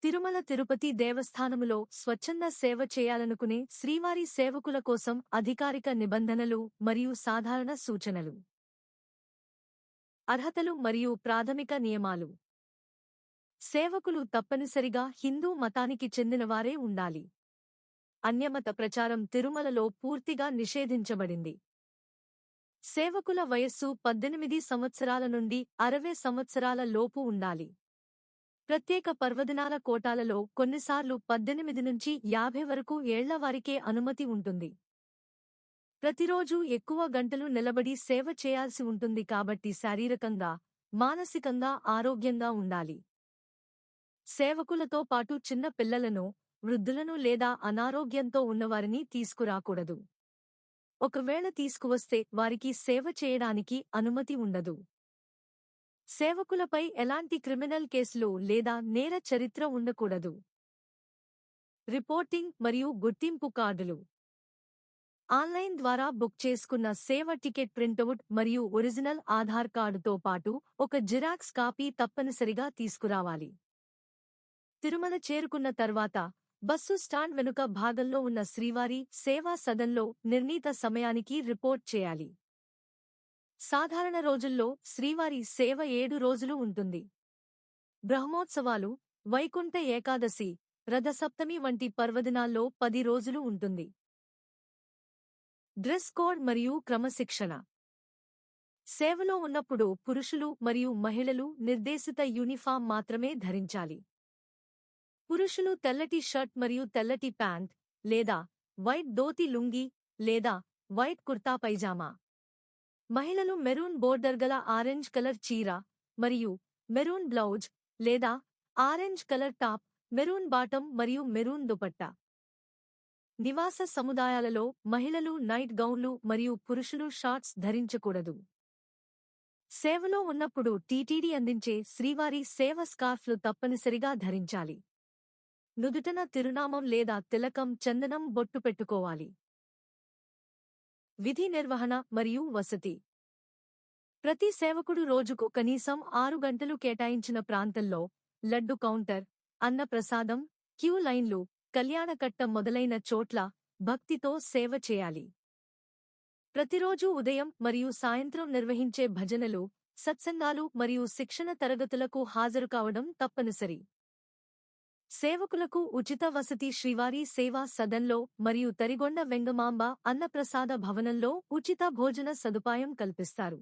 తిరుమల తిరుపతి దేవస్థానములో స్వచ్ఛంద సేవ చేయాలనుకునే శ్రీవారి సేవకుల కోసం అధికారిక నిబంధనలు మరియు సాధారణ సూచనలు. అర్హతలు మరియు ప్రాథమిక నియమాలు. సేవకులు తప్పనిసరిగా హిందూ మతానికి చెందినవారే ఉండాలి. అన్యమత ప్రచారం తిరుమలలో పూర్తిగా నిషేధించబడింది. సేవకుల వయస్సు 18 సంవత్సరాల నుండి 60 సంవత్సరాల లోపు ఉండాలి. ప్రత్యేక పర్వదినాల కోటాలలో కొన్నిసార్లు 18 నుంచి 50 వరకు ఏళ్లవారికే అనుమతి ఉంటుంది. ప్రతిరోజూ ఎక్కువ గంటలు నిలబడి సేవ చేయాల్సి ఉంటుంది కాబట్టి శారీరకంగా, మానసికంగా ఆరోగ్యంగా ఉండాలి. సేవకులతో పాటు చిన్న పిల్లలను, వృద్ధులను లేదా అనారోగ్యంతో ఉన్నవారిని తీసుకురాకూడదు. ఒకవేళ తీసుకువస్తే వారికి సేవ చేయడానికి అనుమతి ఉండదు. సేవకులపై ఎలాంటి క్రిమినల్ కేసులు లేదా నేర చరిత్ర ఉండకూడదు. రిపోర్టింగ్ మరియు గుర్తింపు కార్డులు. ఆన్లైన్ ద్వారా బుక్ చేసుకున్న సేవ టికెట్ ప్రింటౌట్ మరియు ఒరిజినల్ ఆధార్ కార్డుతో పాటు ఒక జిరాక్స్ కాపీ తప్పనిసరిగా తీసుకురావాలి. తిరుమల చేరుకున్న తర్వాత బస్సు స్టాండ్ వెనుక భాగంలో ఉన్న శ్రీవారి సేవా సదన్లో నిర్ణీత సమయానికి రిపోర్ట్ చేయాలి. సాధారణ రోజుల్లో శ్రీవారి సేవ 7 రోజులు ఉంటుంది. బ్రహ్మోత్సవాలు, వైకుంఠ ఏకాదశి, రథసప్తమి వంటి పర్వదినాల్లో 10 రోజులు ఉంటుంది. డ్రెస్ కోడ్ మరియు క్రమశిక్షణ. సేవలో ఉన్నప్పుడు పురుషులు మరియు మహిళలు నిర్దేశిత యూనిఫాం మాత్రమే ధరించాలి. పురుషులు తెల్లటి షర్ట్ మరియు తెల్లటి ప్యాంట్, లేదా వైట్ ధోతి లుంగీ, లేదా వైట్ కుర్తా పైజామా. మహిళలు మెరూన్ బోర్డర్ గల ఆరెంజ్ కలర్ చీర, మరియు మెరూన్ బ్లౌజ్, లేదా orange colour top, maroon bottom మరియు మెరూన్ దుపట్టా. నివాస సముదాయాలలో మహిళలు నైట్ గౌన్లు మరియు పురుషులు షార్ట్స్ ధరించకూడదు. సేవలో ఉన్నప్పుడు టీటీడీ అందించే శ్రీవారి సేవ స్కార్ఫ్లు తప్పనిసరిగా ధరించాలి. నుదుటన తిరునామం లేదా తిలకం, చందనం బొట్టు పెట్టుకోవాలి. విధి నిర్వహణ మరియు వసతి. ప్రతి సేవకుడు రోజుకు కనీసం 6 గంటలు కేటాయించిన ప్రాంతంలో లడ్డు కౌంటర్, అన్న ప్రసాదం, క్యూ లైన్లు, కళ్యాణకట్ట మొదలైన చోట్ల భక్తితో సేవ చేయాలి. ప్రతిరోజూ ఉదయం మరియు సాయంత్రం నిర్వహించే భజనలు, సత్సంగాలు మరియు శిక్షణ తరగతులకు హాజరుకావడం తప్పనిసరి. సేవకులకు ఉచిత వసతి శ్రీవారి సేవా సదన్లో మరియు తరిగొండ వెంగమాంబ అన్నప్రసాద భవనంలో ఉచిత భోజన సదుపాయం కల్పిస్తారు.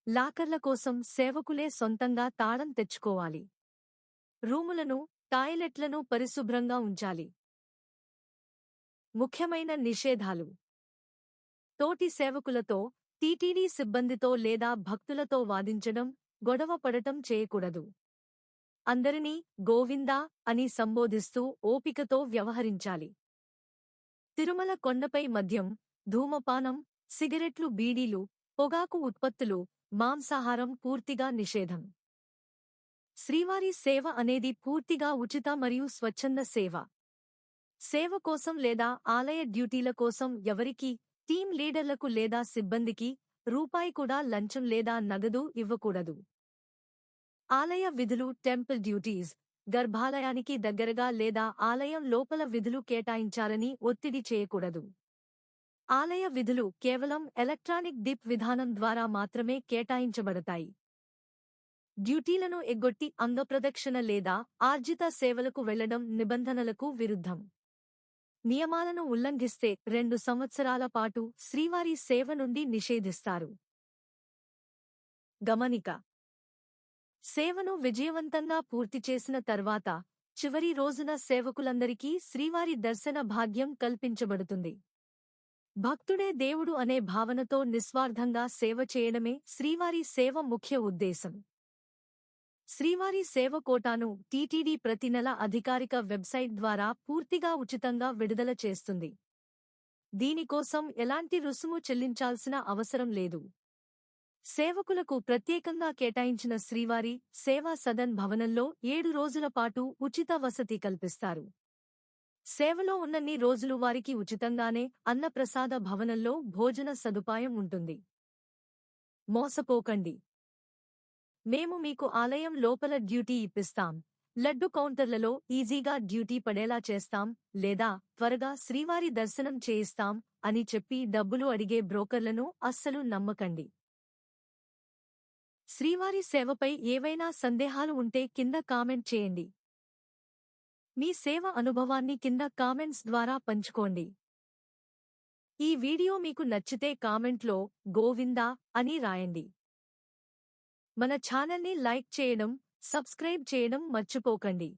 లాకర్ల కోసం సేవకులే సొంతంగా తాళం తెచ్చుకోవాలి. రూములను, టాయిలెట్లను పరిశుభ్రంగా ఉంచాలి. ముఖ్యమైన నిషేధాలు. తోటి సేవకులతో, టీటీడీ సిబ్బందితో లేదా భక్తులతో వాదించడం, గొడవ పడటం చేయకూడదు. అందరినీ గోవిందా అని సంబోధిస్తూ ఓపికతో వ్యవహరించాలి. తిరుమల కొండపై మద్యం, ధూమపానం, సిగరెట్లు, బీడీలు, పొగాకు ఉత్పత్తులు, మాంసాహారం పూర్తిగా నిషేధం. శ్రీవారి సేవ అనేది పూర్తిగా ఉచిత మరియు స్వచ్ఛంద సేవ. సేవ కోసం లేదా ఆలయ డ్యూటీల కోసం ఎవరికీ, టీం లీడర్లకు లేదా సిబ్బందికి రూపాయి కూడా లంచం లేదా నగదు ఇవ్వకూడదు. ఆలయ విధులు. Temple duties. గర్భాలయానికి దగ్గరగా లేదా ఆలయం లోపల విధులు కేటాయించాలని ఒత్తిడి చేయకూడదు. ఆలయ విధులు కేవలం ఎలక్ట్రానిక్ డిప్ విధానం ద్వారా మాత్రమే కేటాయించబడతాయి. డ్యూటీలను ఎగ్గొట్టి అంగప్రదక్షిణ లేదా ఆర్జిత సేవలకు వెళ్లడం నిబంధనలకు విరుద్ధం. నియమాలను ఉల్లంఘిస్తే 2 సంవత్సరాల పాటు శ్రీవారి సేవ నుండి నిషేధిస్తారు. గమనిక. సేవను విజయవంతంగా పూర్తి చేసిన తర్వాత చివరి రోజున సేవకులందరికీ శ్రీవారి దర్శన భాగ్యం కల్పించబడుతుంది. భక్తుడే దేవుడు అనే భావనతో నిస్వార్థంగా సేవ చేయడమే శ్రీవారి సేవ ముఖ్య ఉద్దేశం. శ్రీవారి సేవ కోటాను టీటీడీ ప్రతి నెల అధికారిక వెబ్సైట్ ద్వారా పూర్తిగా ఉచితంగా విడుదల చేస్తుంది. దీనికోసం ఎలాంటి రుసుము చెల్లించాల్సిన అవసరం లేదు. సేవకులకు ప్రత్యేకంగా కేటాయించిన శ్రీవారి సేవా సదన్ భవనంలో 7 రోజుల పాటు ఉచిత వసతి కల్పిస్తారు. సేవలో ఉన్నన్ని రోజులు వారికి ఉచితంగానే అన్నప్రసాద భవనంలో భోజన సదుపాయం ఉంటుంది. మోసపోకండి. మేము మీకు ఆలయం లోపల డ్యూటీ ఇప్పిస్తాం, లడ్డు కౌంటర్లలో ఈజీగా డ్యూటీ పడేలా చేస్తాం లేదా త్వరగా శ్రీవారి దర్శనం చేయిస్తాం అని చెప్పి డబ్బులు అడిగే బ్రోకర్లను అస్సలు నమ్మకండి. శ్రీవారి సేవపై ఏవైనా సందేహాలు ఉంటే కింద కామెంట్ చేయండి. మీ సేవ అనుభవాన్ని కింద కామెంట్స్ ద్వారా పంచుకోండి. ఈ వీడియో మీకు నచ్చితే కామెంట్లో గోవిందా అని రాయండి. మన ఛానల్ని లైక్ చేయడం, సబ్స్క్రైబ్ చేయడం మర్చిపోకండి.